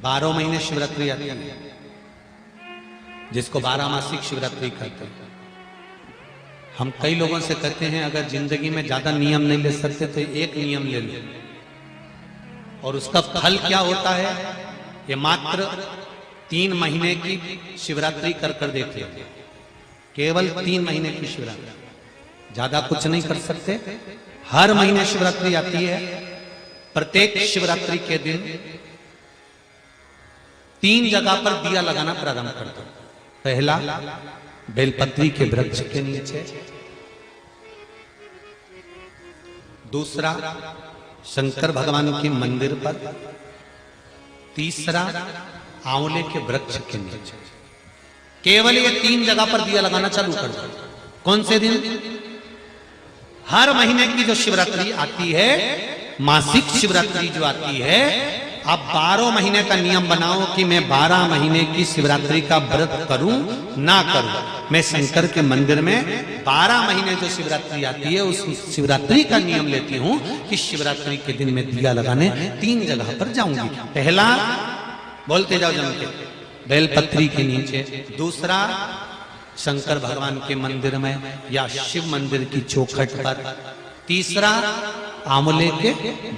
12 महीने शिवरात्रि आती है, जिसको 12 मासिक शिवरात्रि कहते हैं। हम कई लोगों से कहते हैं अगर जिंदगी में ज्यादा नियम नहीं ले सकते तो एक नियम ले लो, और उसका फल क्या होता है ये मात्र 3 महीने की शिवरात्रि कर कर देख लो। केवल 3 महीने की शिवरात्रि, ज्यादा कुछ नहीं कर सकते। हर महीने शिवरात्रि आती है। प्रत्येक शिवरात्रि के दिन 3 जगह पर दिया लगाना प्रारंभ कर दो। पहला, बेलपत्री के वृक्ष के नीचे। दूसरा, शंकर भगवान के मंदिर पर। तीसरा, आंवले के वृक्ष के नीचे। केवल ये 3 जगह पर दिया लगाना चालू कर दो। कौन से दिन? हर महीने की जो शिवरात्रि आती है, मासिक शिवरात्रि जो आती है, आप 12 महीने का नियम बनाओ कि मैं 12 महीने की शिवरात्रि का व्रत करूं ना करूं। मैं शंकर के मंदिर में 12 महीने जो शिवरात्रि आती है उस शिवरात्रि का नियम लेती हूं कि शिवरात्रि के दिन मैं दिया लगाने 3 जगह पर जाऊंगी। पहला, बोलते जाओ जम के, बेलपत्री के नीचे। दूसरा, शंकर भगवान के मंदिर में या शिव मंदिर की चौखट पर। तीसरा, आंवले के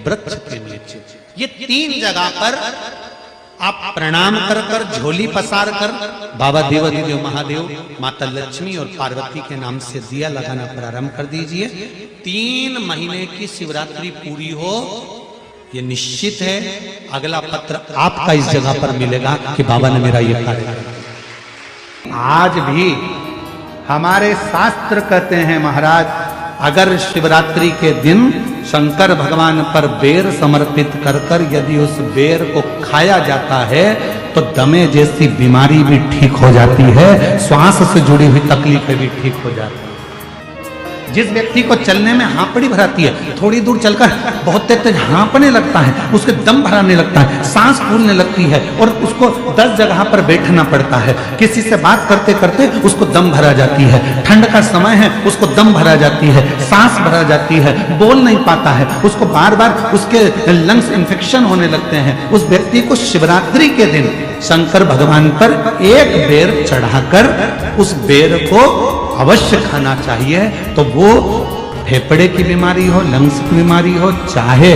वृक्ष के नीचे। ये 3 जगह पर आप प्रणाम कर कर, झोली पसार कर बाबा देवाधिदेव महादेव, माता लक्ष्मी और पार्वती के नाम से दिया लगाना प्रारंभ कर दीजिए। 3 महीने की शिवरात्रि पूरी हो, ये निश्चित है अगला पत्र आपका इस जगह पर मिलेगा कि बाबा ने मेरा ये कार्य किया। आज भी हमारे शास्त्र कहते हैं महाराज, अगर शिवरात्रि के दिन शंकर भगवान पर बेर समर्पित कर कर यदि उस बेर को खाया जाता है तो दमे जैसी बीमारी भी ठीक हो जाती है, श्वास से जुड़ी हुई तकलीफें भी ठीक हो जाती है। जिस व्यक्ति को चलने में हाँपड़ी भराती है, थोड़ी दूर चलकर बहुत तेज हाँपने लगता है, उसके दम भराने लगता है, सांस फूलने लगती है और उसको 10 जगह पर बैठना पड़ता है। किसी से बात करते करते उसको दम भरा जाती है, ठंड का समय है उसको दम भरा जाती है, सांस भरा जाती है, बोल नहीं पाता है, उसको बार बार उसके लंग्स इन्फेक्शन होने लगते हैं। उस व्यक्ति को शिवरात्रि के दिन शंकर भगवान पर एक बेर चढ़ाकर उस बेर को अवश्य खाना चाहिए। तो वो फेफड़े की बीमारी हो, लंग्स की बीमारी हो, चाहे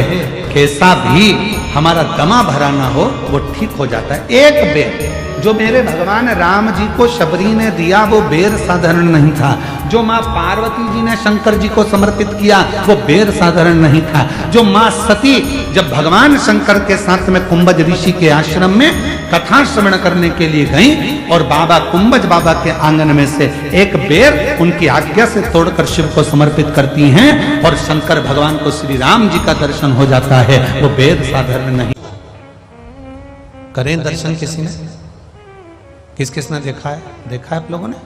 कैसा भी हमारा दमा भरा ना हो, वो ठीक हो जाता है। एक बेर जो मेरे भगवान राम जी को शबरी ने दिया वो बेर साधारण नहीं था। जो माँ पार्वती जी ने शंकर जी को समर्पित किया वो बेर साधारण नहीं था। जो माँ सती जब भगवान शंकर के साथ में कुंभज ऋषि के आश्रम में कथा श्रवण करने के लिए गई और बाबा कुंभज बाबा के आंगन में से एक बेर उनकी आज्ञा से तोड़कर शिव को समर्पित करती हैं और शंकर भगवान को श्री राम जी का दर्शन हो जाता है। वो बेर साधारण नहीं। करें दर्शन किसी ने? किस किसने देखा है? देखा है आप लोगों ने?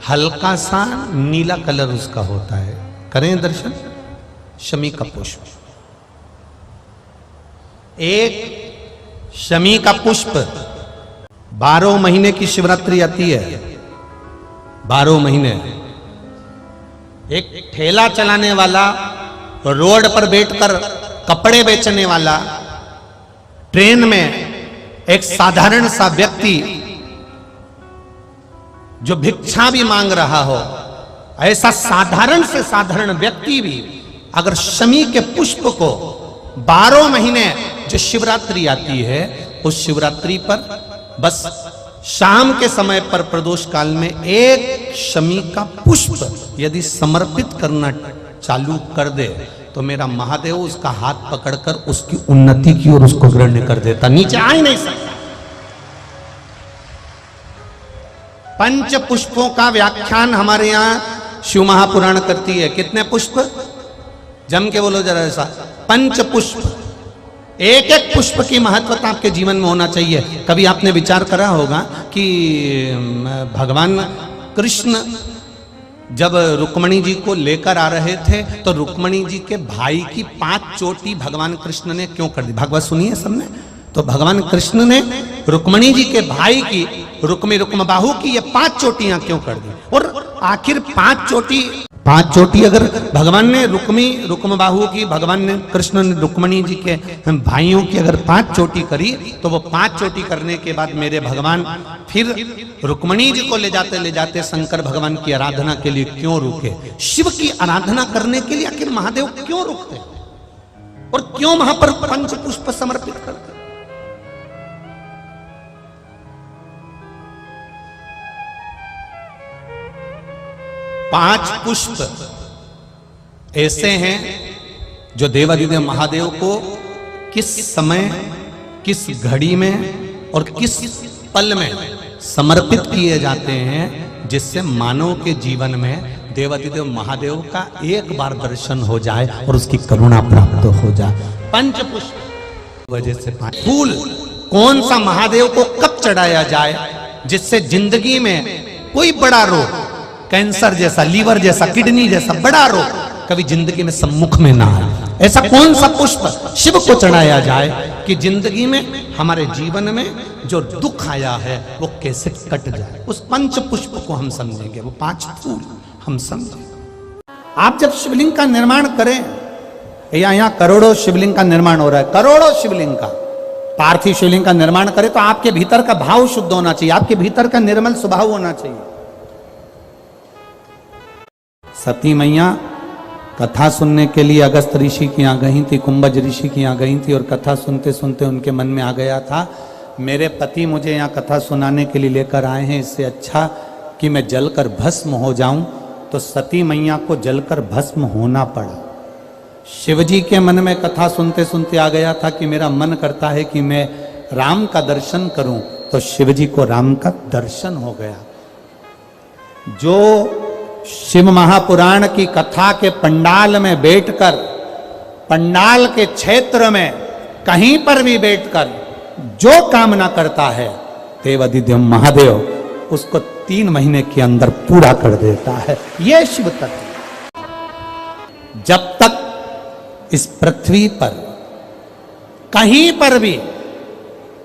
हल्का सा नीला कलर उसका होता है। करें दर्शन। शमी का पुष्प, एक शमी का पुष्प 12 महीने की शिवरात्रि आती है। 12 महीने एक ठेला चलाने वाला, रोड पर बैठकर कपड़े बेचने वाला, ट्रेन में एक साधारण सा व्यक्ति जो भिक्षा भी मांग रहा हो, ऐसा साधारण से साधारण व्यक्ति भी अगर शमी के पुष्प को 12 महीने जो शिवरात्रि आती है उस शिवरात्रि पर बस शाम के समय पर प्रदोष काल में एक शमी का पुष्प यदि समर्पित करना चालू कर दे तो मेरा महादेव उसका हाथ पकड़कर उसकी उन्नति की ओर उसको ग्रहण कर देता, नीचे आ ही नहीं सकता। 5 पुष्पों का व्याख्यान हमारे यहाँ शिव महापुराण करती है। कितने पुष्प? जम के बोलो जरा ऐसा। 5 पुष्प। एक एक पुष्प की महत्वता आपके जीवन में होना चाहिए। कभी आपने विचार करा होगा कि भगवान कृष्ण जब रुक्मणी जी को लेकर आ रहे थे तो रुक्मणी जी के भाई की 5 चोटी भगवान कृष्ण ने क्यों कर दी? भागवत सुनिए सबने। तो भगवान कृष्ण ने रुक्मणी जी के भाई की, रुक्म बाहु की ये 5 चोटियां क्यों कर दी? और आखिर 5 चोटी 5 चोटी अगर भगवान ने रुक्मबाहु की, भगवान ने कृष्ण ने रुक्मणी जी के भाइयों की अगर 5 चोटी करी, तो वो 5 चोटी करने के बाद मेरे भगवान फिर रुक्मणी जी को ले जाते शंकर भगवान की आराधना के लिए क्यों रुके? शिव की आराधना करने के लिए आखिर महादेव क्यों रुकते और क्यों वहां पर पंच पुष्प समर्पित करते? पांच पुष्प ऐसे हैं जो देवादिदेव महादेव को किस समय, किस घड़ी में और किस पल में समर्पित किए जाते हैं, जिससे मानव के जीवन में देवादिदेव महादेव का एक बार दर्शन हो जाए और उसकी करुणा प्राप्त हो जाए। पंच पुष्प वजह से फूल कौन सा महादेव को कब चढ़ाया जाए जिससे जिंदगी में कोई बड़ा रोग, कैंसर जैसा, लीवर जैसा, किडनी जैसा बड़ा रोग कभी जिंदगी में सम्मुख में ना आए। ऐसा कौन सा पुष्प शिव को चढ़ाया जाए कि जिंदगी में, हमारे जीवन में जो दुख आया है वो कैसे कट जाए। उस पंच पुष्प को हम समझेंगे, वो 5 फूल हम समझेंगे। आप जब शिवलिंग का निर्माण करें, यहाँ करोड़ों शिवलिंग का निर्माण हो रहा है, करोड़ों शिवलिंग का, पार्थिव शिवलिंग का निर्माण करें तो आपके भीतर का भाव शुद्ध होना चाहिए, आपके भीतर का निर्मल स्वभाव होना चाहिए। सती मैया कथा सुनने के लिए अगस्त ऋषि के यहाँ गई थी, कुंभज ऋषि के यहाँ गई थी और कथा सुनते सुनते उनके मन में आ गया था, मेरे पति मुझे यहाँ कथा सुनाने के लिए लेकर आए हैं, इससे अच्छा कि मैं जलकर भस्म हो जाऊं। तो सती मैया को जलकर भस्म होना पड़ा। शिवजी के मन में कथा सुनते सुनते आ गया था कि मेरा मन करता है कि मैं राम का दर्शन करूं, तो शिवजी को राम का दर्शन हो गया। जो शिव महापुराण की कथा के पंडाल में बैठकर, पंडाल के क्षेत्र में कहीं पर भी बैठकर जो कामना करता है, देवादिदेव महादेव उसको 3 महीने के अंदर पूरा कर देता है। यह शिव तत्व। जब तक इस पृथ्वी पर कहीं पर भी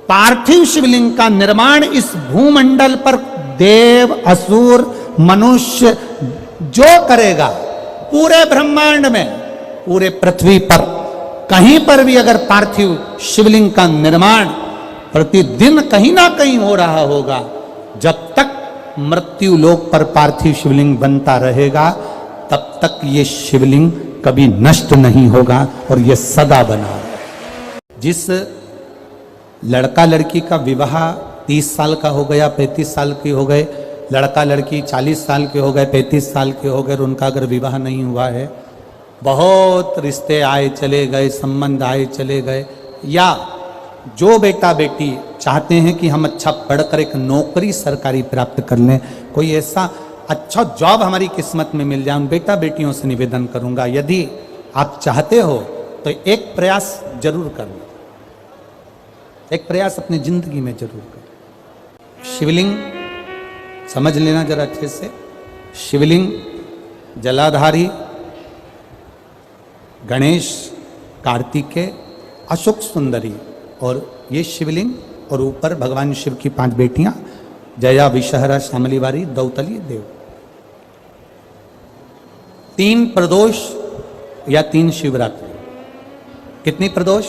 पार्थिव शिवलिंग का निर्माण इस भूमंडल पर देव, असुर, मनुष्य जो करेगा, पूरे ब्रह्मांड में, पूरे पृथ्वी पर कहीं पर भी अगर पार्थिव शिवलिंग का निर्माण प्रतिदिन कहीं ना कहीं हो रहा होगा, जब तक मृत्यु लोक पर पार्थिव शिवलिंग बनता रहेगा, तब तक ये शिवलिंग कभी नष्ट नहीं होगा और ये सदा बना रहेगा। जिस लड़का लड़की का विवाह 30 साल का हो गया, 35 साल के हो गए, लड़का लड़की 40 साल के हो गए, 35 साल के हो गए, और उनका अगर विवाह नहीं हुआ है, बहुत रिश्ते आए चले गए, संबंध आए चले गए, या जो बेटा बेटी चाहते हैं कि हम अच्छा पढ़कर एक नौकरी सरकारी प्राप्त कर लें, कोई ऐसा अच्छा जॉब हमारी किस्मत में मिल जाए, उन बेटा बेटियों से निवेदन करूंगा, यदि आप चाहते हो तो एक प्रयास जरूर करना, एक प्रयास अपनी जिंदगी में जरूर करें। शिवलिंग समझ लेना जरा अच्छे से, शिवलिंग जलाधारी गणेश, कार्तिकेय, अशोक सुंदरी, और ये शिवलिंग, और ऊपर भगवान शिव की 5 बेटियां, जया, विषहरा, श्यामलीवारी, दौतली, देव। 3 प्रदोष या 3 शिवरात्रि। कितनी प्रदोष?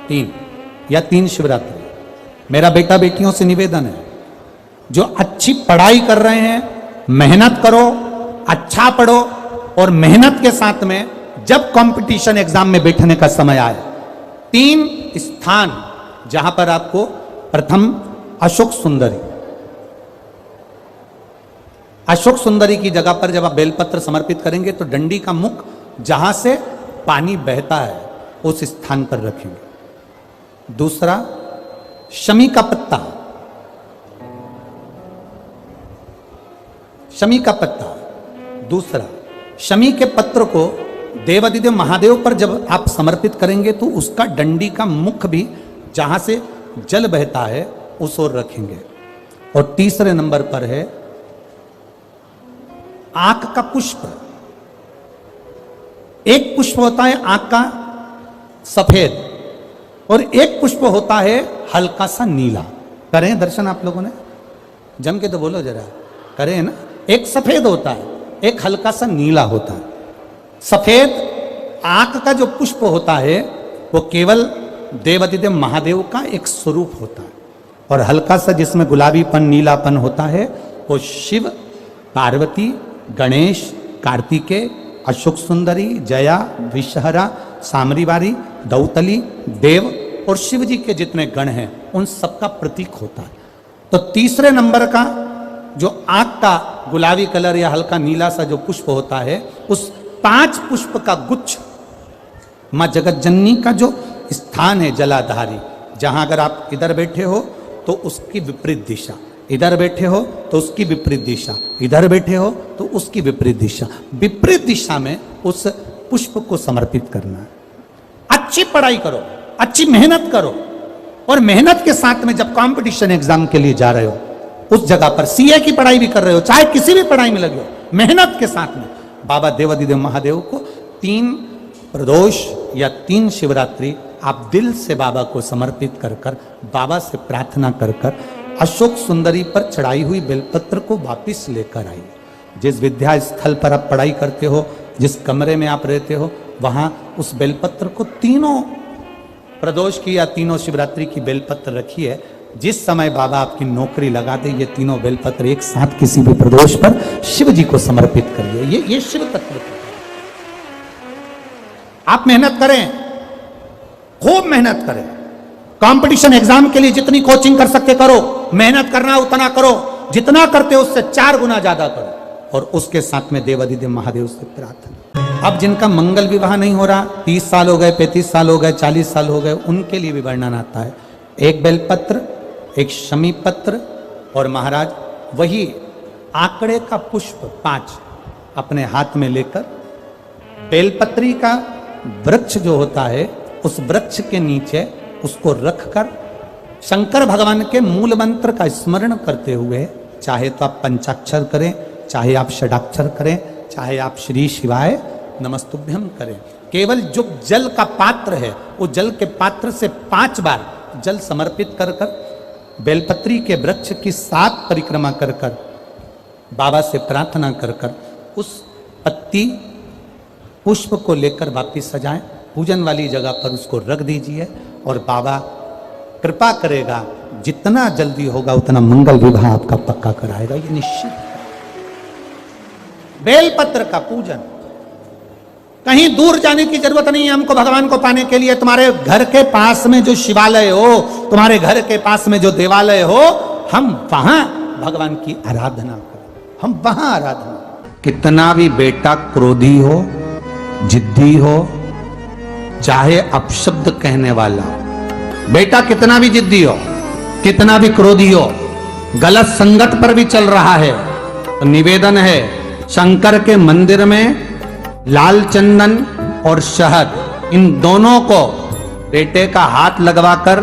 3 या 3 शिवरात्रि। मेरा बेटा बेटियों से निवेदन है, जो अच्छी पढ़ाई कर रहे हैं, मेहनत करो, अच्छा पढ़ो, और मेहनत के साथ में जब कंपटीशन एग्जाम में बैठने का समय आए, 3 स्थान जहां पर आपको, प्रथम अशोक सुंदरी, अशोक सुंदरी की जगह पर जब आप बेलपत्र समर्पित करेंगे तो डंडी का मुख जहां से पानी बहता है उस स्थान पर रखेंगे। दूसरा, शमी का पत्ता, शमी का पत्ता। दूसरा, शमी के पत्र को देवादिदेव महादेव पर जब आप समर्पित करेंगे तो उसका डंडी का मुख भी जहां से जल बहता है उस ओर रखेंगे। और तीसरे नंबर पर है आंख का पुष्प। एक पुष्प होता है आंख का सफेद, और एक पुष्प होता है हल्का सा नीला। करें दर्शन आप लोगों ने? जम के तो बोलो जरा, करें ना। एक सफेद होता है एक हल्का सा नीला होता है। सफेद आंख का जो पुष्प होता है वो केवल देवाधिदेव महादेव का एक स्वरूप होता है, और हल्का सा जिसमें गुलाबीपन नीलापन होता है वो शिव, पार्वती, गणेश, कार्तिकेय, अशोक सुंदरी, जया, विषहरा, सामरीवारी, दौतली, देव और शिव जी के जितने गण हैं उन सबका प्रतीक होता है। तो तीसरे नंबर का जो आंख का गुलाबी कलर या हल्का नीला सा जो पुष्प होता है, उस 5 पुष्प का गुच्छ मां जगत जननी का जो स्थान है जलाधारी, जहां अगर आप इधर बैठे हो तो उसकी विपरीत दिशा, इधर बैठे हो तो उसकी विपरीत दिशा, इधर बैठे हो तो उसकी विपरीत दिशा, विपरीत दिशा में उस पुष्प को समर्पित करना है। अच्छी पढ़ाई करो, अच्छी मेहनत करो, और मेहनत के साथ में जब कंपटीशन एग्जाम के लिए जा रहे हो उस जगह पर सीए की पढ़ाई भी कर रहे हो, चाहे किसी भी पढ़ाई में लगे हो, मेहनत के साथ में बाबा देवाधिदेव महादेव को 3 प्रदोष या 3 शिवरात्रि आप दिल से बाबा को समर्पित कर कर, बाबा से प्रार्थना कर कर अशोक सुंदरी पर चढ़ाई हुई बेलपत्र को वापिस लेकर आइए। जिस विद्या स्थल पर आप पढ़ाई करते हो, जिस कमरे में आप रहते हो, वहां उस बेलपत्र को 3 प्रदोष की या 3 शिवरात्रि की बेलपत्र रखिए। जिस समय बाबा आपकी नौकरी लगा दे, ये 3 बेलपत्र एक साथ किसी भी प्रदोष पर शिव जी को समर्पित करिए। ये शिव तत्व। आप मेहनत करें, खूब मेहनत करें, कंपटीशन एग्जाम के लिए जितनी कोचिंग कर सकते करो, मेहनत करना उतना करो, जितना करते हो उससे 4 गुना ज्यादा करो, और उसके साथ में देवाधिदेव महादेव से प्रार्थना। अब जिनका मंगल विवाह नहीं हो रहा, 30 साल हो गए, 35 साल हो गए, 40 साल हो गए, उनके लिए भी वर्णन आता है। एक बेलपत्र, एक शमी पत्र, और महाराज वही आंकड़े का पुष्प 5 अपने हाथ में लेकर, बेलपत्री का वृक्ष जो होता है उस वृक्ष के नीचे उसको रखकर शंकर भगवान के मूल मंत्र का स्मरण करते हुए, चाहे तो आप पंचाक्षर करें, चाहे आप षडाक्षर करें, चाहे आप श्री शिवाय नमस्तुभ्यम करें, केवल जो जल का पात्र है वो जल के पात्र से 5 बार जल समर्पित कर कर बेलपत्री के वृक्ष की 7 परिक्रमा कर कर बाबा से प्रार्थना कर कर उस पत्ती पुष्प को लेकर वापिस सजाएं, पूजन वाली जगह पर उसको रख दीजिए, और बाबा कृपा करेगा, जितना जल्दी होगा उतना मंगल विवाह आपका पक्का कराएगा, ये निश्चित। बेलपत्र का पूजन, कहीं दूर जाने की जरूरत नहीं है हमको भगवान को पाने के लिए। तुम्हारे घर के पास में जो शिवालय हो, तुम्हारे घर के पास में जो देवालय हो, हम वहां भगवान की आराधना करें, हम वहां आराधना। कितना भी बेटा क्रोधी हो, जिद्दी हो, चाहे अपशब्द कहने वाला बेटा कितना भी जिद्दी हो, कितना भी क्रोधी हो, गलत संगत पर भी चल रहा है, तो निवेदन है शंकर के मंदिर में लाल चंदन और शहद, इन दोनों को बेटे का हाथ लगवाकर,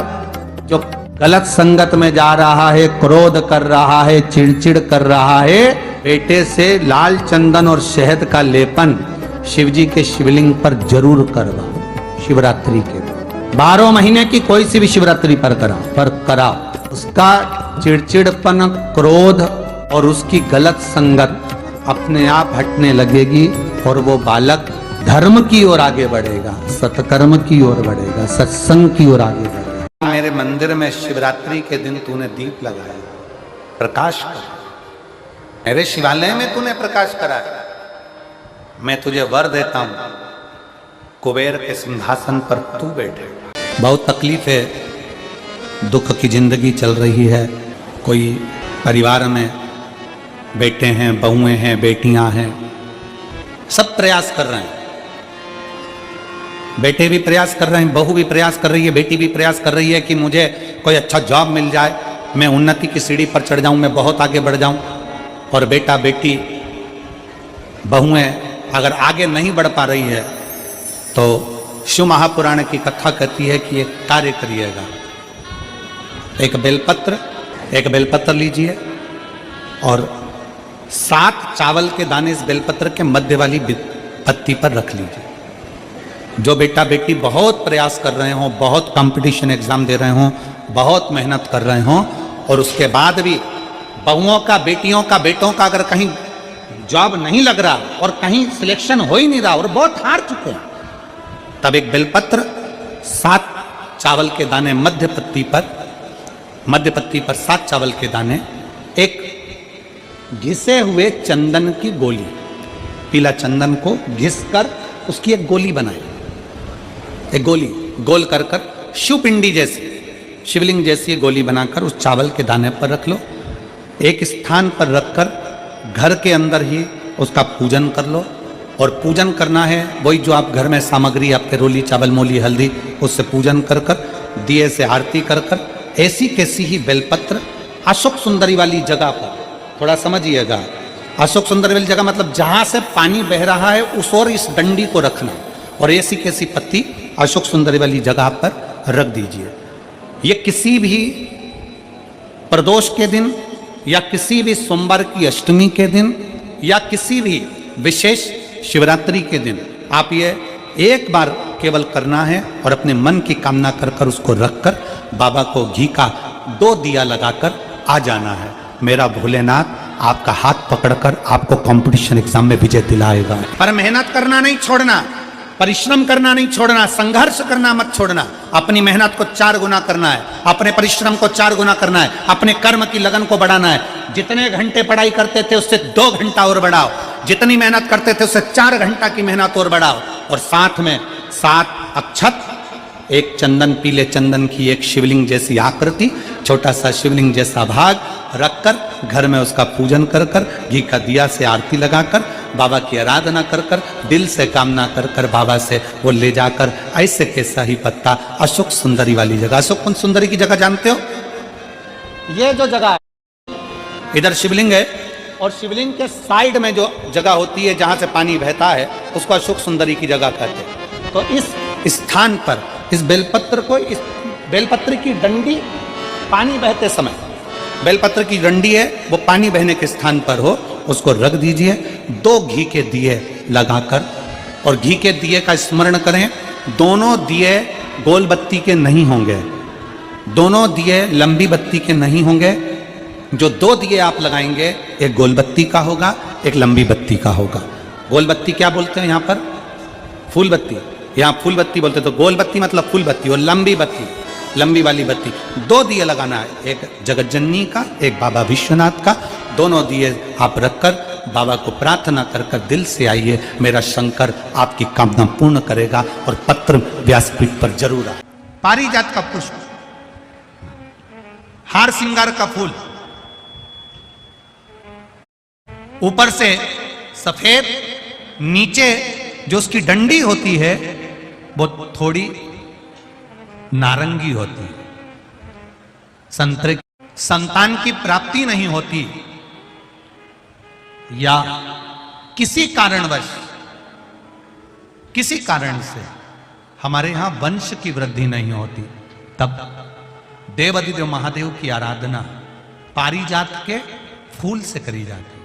जो गलत संगत में जा रहा है, क्रोध कर रहा है, चिड़चिड़ कर रहा है, बेटे से लाल चंदन और शहद का लेपन शिवजी के शिवलिंग पर जरूर करवा। शिवरात्रि के 12 महीने की कोई सी भी शिवरात्रि पर करा, उसका चिड़चिड़पन, क्रोध और उसकी गलत संगत अपने आप हटने लगेगी, और वो बालक धर्म की ओर आगे बढ़ेगा, सत्कर्म की ओर बढ़ेगा, सत्संग की ओर आगे बढ़ेगा। मेरे मंदिर में शिवरात्रि के दिन तूने दीप लगाया, प्रकाश कर, मेरे शिवालय में तूने प्रकाश कराया, मैं तुझे वर देता हूं, कुबेर के सिंहासन पर तू बैठे। बहुत तकलीफ है, दुख की जिंदगी चल रही है, कोई परिवार में बेटे हैं, बहुएं हैं, बेटियां हैं, सब प्रयास कर रहे हैं, बेटे भी प्रयास कर रहे हैं, बहू भी प्रयास कर रही है, बेटी भी प्रयास कर रही है कि मुझे कोई अच्छा जॉब मिल जाए, मैं उन्नति की सीढ़ी पर चढ़ जाऊं, मैं बहुत आगे बढ़ जाऊं। और बेटा बेटी बहुएं अगर आगे नहीं बढ़ पा रही है तो शिव महापुराण की कथा कहती है कि एक कार्य करिएगा, एक बेलपत्र लीजिए और 7 चावल के दाने इस बेलपत्र के मध्य वाली पत्ती पर रख लीजिए। जो बेटा बेटी बहुत प्रयास कर रहे हों, बहुत कंपटीशन एग्जाम दे रहे हों, बहुत मेहनत कर रहे हों, और उसके बाद भी बहुओं का, बेटियों का, बेटों का अगर कहीं जॉब नहीं लग रहा और कहीं सिलेक्शन हो ही नहीं रहा और बहुत हार चुके हैं, तब एक बेलपत्र 7 चावल के दाने मध्य पत्ती पर 7 चावल के दाने, एक घिसे हुए चंदन की गोली, पीला चंदन को घिस कर उसकी एक गोली बनाए, एक गोली गोल कर शिवपिंडी जैसी, शिवलिंग जैसी गोली बनाकर उस चावल के दाने पर रख लो। एक स्थान पर रखकर घर के अंदर ही उसका पूजन कर लो। और पूजन करना है वही जो आप घर में सामग्री आपके रोली चावल मोली हल्दी उससे पूजन कर दिए से आरती कर ऐसी कैसी ही बेलपत्र अशोक सुंदरी वाली जगह पर, थोड़ा समझिएगा, अशोक सुंदरी वाली जगह मतलब जहां से पानी बह रहा है उस और इस डंडी को रखना और ऐसी कैसी पत्ती अशोक सुंदरी वाली जगह पर रख दीजिए। ये किसी भी प्रदोष के दिन या किसी भी सोमवार की अष्टमी के दिन या किसी भी विशेष शिवरात्रि के दिन आप ये एक बार केवल करना है और अपने मन की कामना कर उसको रखकर बाबा को घी का 2 दिया लगाकर आ जाना है। मेरा भोलेनाथ आपका हाथ पकड़कर आपको कंपटीशन एग्जाम में विजय दिलाएगा। पर मेहनत करना नहीं छोड़ना, परिश्रम करना नहीं छोड़ना, संघर्ष करना मत छोड़ना। अपनी मेहनत को 4 गुना करना है, अपने परिश्रम को 4 गुना करना है, अपने कर्म की लगन को बढ़ाना है। जितने घंटे पढ़ाई करते थे उससे 2 घंटा और बढ़ाओ, जितनी मेहनत करते थे उससे 4 घंटा की मेहनत और बढ़ाओ। और साथ में 7 अक्षत, एक चंदन, पीले चंदन की एक शिवलिंग जैसी आकृति, छोटा सा शिवलिंग जैसा भाग रखकर घर में उसका पूजन कर घी का दिया से आरती लगाकर बाबा की आराधना कर दिल से कामना कर बाबा से वो ले जाकर ऐसे कैसा ही पत्ता अशोक सुंदरी वाली जगह, अशोक सुंदरी की जगह जानते हो, ये जो जगह है इधर शिवलिंग है और शिवलिंग के साइड में जो जगह होती है जहां से पानी बहता है उसको अशोक सुंदरी की जगह कहते हैं। तो इस स्थान पर इस बेलपत्र को, इस बेलपत्र की डंडी पानी बहते समय, बेलपत्र की डंडी है वो पानी बहने के स्थान पर हो, उसको रख दीजिए। 2 घी के दिए लगाकर और घी के दिए का स्मरण करें। दोनों दिए गोल बत्ती के नहीं होंगे, दोनों दिए लंबी बत्ती के नहीं होंगे। जो 2 दिए आप लगाएंगे एक गोल बत्ती का होगा, एक लंबी बत्ती का होगा। गोल बत्ती क्या बोलते हैं यहाँ पर? फूल बत्ती, यहाँ फूल बत्ती बोलते, तो गोल बत्ती मतलब फूल बत्ती और लंबी बत्ती, लंबी वाली बत्ती। 2 दिए लगाना है, एक जगत जननी का, एक बाबा विश्वनाथ का। दोनों दिए आप रखकर बाबा को प्रार्थना कर दिल से आइए, मेरा शंकर आपकी कामना पूर्ण करेगा और पत्र व्यासपीठ पर जरूर आए। पारिजात का पुष्प, हार श्रृंगार का फूल, ऊपर से सफेद, नीचे जो उसकी डंडी होती है वो थोड़ी नारंगी होती है। संतरे, संतान की प्राप्ति नहीं होती या किसी कारणवश, किसी कारण से हमारे यहां वंश की वृद्धि नहीं होती, तब देवाधिदेव महादेव की आराधना पारिजात के फूल से करी जाती है।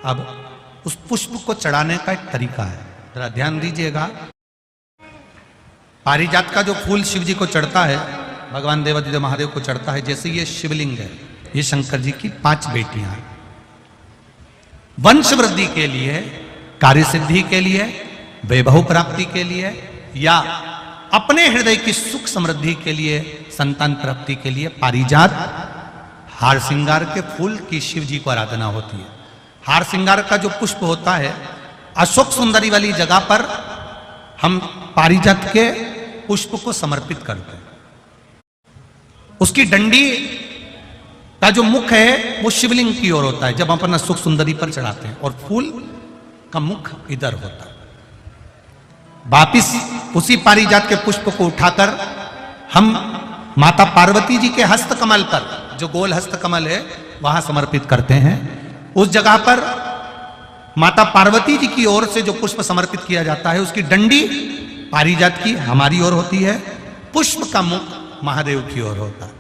अब उस पुष्प को चढ़ाने का एक तरीका है, जरा ध्यान दीजिएगा। पारिजात का जो फूल शिव जी को चढ़ता है, भगवान देवाधिदेव महादेव को चढ़ता है, जैसे ये शिवलिंग है, ये शंकर जी की 5 बेटियां हैं। वंश वृद्धि के लिए, कार्य सिद्धि के लिए, वैभव प्राप्ति के लिए या अपने हृदय की सुख समृद्धि के लिए, संतान प्राप्ति के लिए पारिजात हार श्रृंगार के फूल की शिव जी को आराधना होती है। हार श्रृंगार का जो पुष्प होता है, अशोक सुंदरी वाली जगह पर हम पारिजात के पुष्प को समर्पित करते हैं। उसकी डंडी का जो मुख है वो शिवलिंग की ओर होता है जब हम अपना सुख सुंदरी पर चढ़ाते हैं, और फूल का मुख इधर होता है। वापिस उसी पारिजात के पुष्प को उठाकर हम माता पार्वती जी के हस्त कमल पर, जो गोल हस्त कमल है, वहां समर्पित करते हैं। उस जगह पर माता पार्वती जी की ओर से जो पुष्प समर्पित किया जाता है, उसकी डंडी पारिजात की हमारी ओर होती है, पुष्प का मुख महादेव की ओर होता है।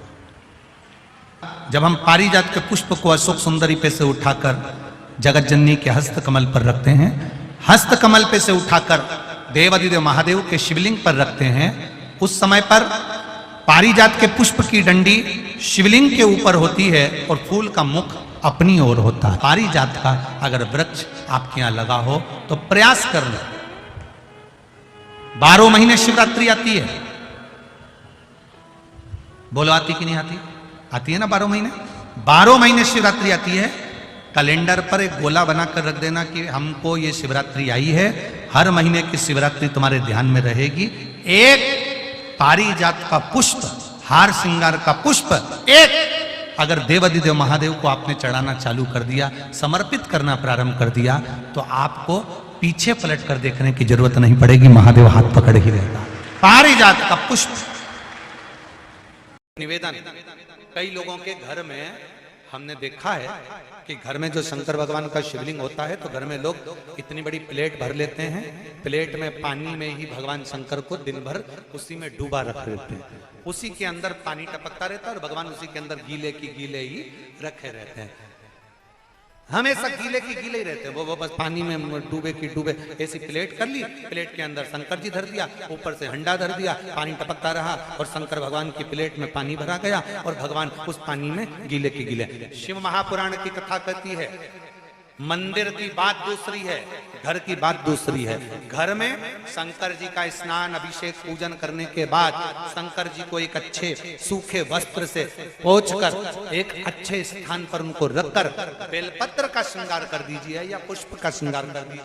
जब हम पारिजात के पुष्प को अशोक सुंदरी पे से उठाकर जगत जननी के हस्त कमल पर रखते हैं, हस्त कमल पे से उठाकर देवाधिदेव महादेव के शिवलिंग पर रखते हैं, उस समय पर पारिजात के पुष्प की डंडी शिवलिंग के ऊपर होती है और फूल का मुख अपनी ओर होता है। पारिजात का अगर वृक्ष आपके यहां लगा हो तो प्रयास करना। 12 महीने शिवरात्रि आती है, बोलो आती कि नहीं आती? आती है ना 12 महीने। 12 महीने शिवरात्रि आती है। कैलेंडर पर एक गोला बनाकर रख देना कि हमको ये शिवरात्रि आई है, हर महीने की शिवरात्रि तुम्हारे ध्यान में रहेगी। एक पारिजात का पुष्प, हार श्रृंगार का पुष्प एक अगर देवाधिदेव महादेव को आपने चढ़ाना चालू कर दिया, समर्पित करना प्रारंभ कर दिया, तो आपको पीछे पलट कर देखने की जरूरत नहीं पड़ेगी, महादेव हाथ पकड़ ही रहेगा। पारिजात का पुष्प। निवेदन, कई लोगों के घर में हमने देखा है कि घर में जो शंकर भगवान का शिवलिंग होता है तो घर में लोग इतनी बड़ी प्लेट भर लेते हैं, प्लेट में पानी में ही भगवान शंकर को दिन भर उसी में डूबा रख देते हैं, उसी के अंदर पानी टपकता रहता है और भगवान उसी के अंदर गीले की गीले ही रखे रहते हैं, हमेशा गीले की गीले ही रहते हैं। वो बस पानी में डूबे की डूबे। ऐसी प्लेट कर ली, प्लेट के अंदर शंकर जी धर दिया, ऊपर से हंडा धर दिया, पानी टपकता रहा और शंकर भगवान की प्लेट में पानी भरा गया और भगवान उस पानी में गीले की गीले। शिव महापुराण की कथा कहती है, मंदिर की बात दूसरी है, घर की बात दूसरी है। घर में शंकर जी का स्नान, अभिषेक, पूजन करने के बाद शंकर जी को एक अच्छे सूखे वस्त्र से पोंछकर एक अच्छे स्थान पर उनको रखकर बेलपत्र का श्रृंगार कर दीजिए या पुष्प का श्रृंगार कर दीजिए।